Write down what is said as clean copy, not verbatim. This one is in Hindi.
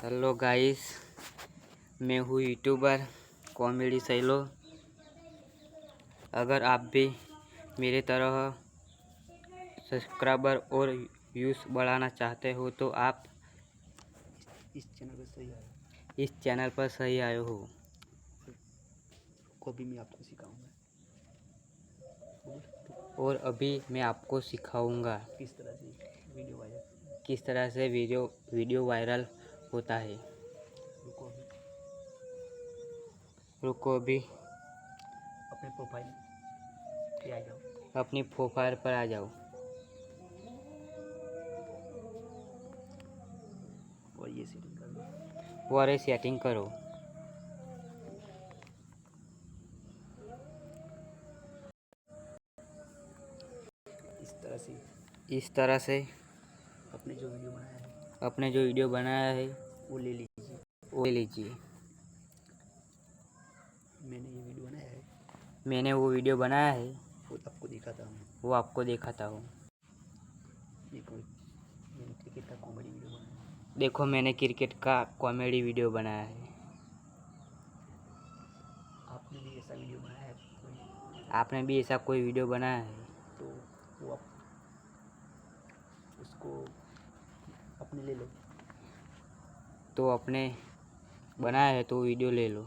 हेलो गाइस, मैं हूँ यूट्यूबर कॉमेडी सैलो। अगर आप भी मेरे तरह सब्सक्राइबर और व्यूज़ बढ़ाना चाहते हो तो आप इस चैनल पर सही आए हो। को भी मैं आपको सिखाऊंगा और अभी मैं आपको सिखाऊंगा किस तरह से वीडियो वायरल होता है। रुको अभी अपने प्रोफाइल पे आ जाओ। अपनी प्रोफाइल पर आ जाओ और ये सेटिंग कर लो। और सेटिंग करो। इस तरह से अपने जो वीडियो बनाया है वो ले लीजिए। वो ले लीजिए। मैंने वो वीडियो बनाया है, वो आपको दिखाता हूँ। देखो मैंने क्रिकेट का कॉमेडी वीडियो बनाया है। आपने भी ऐसा वीडियो बनाया है आपने भी ऐसा कोई वीडियो बनाया है तो वो आप उसको अपने ले लो। तो अपने बनाया है तो वीडियो ले लो।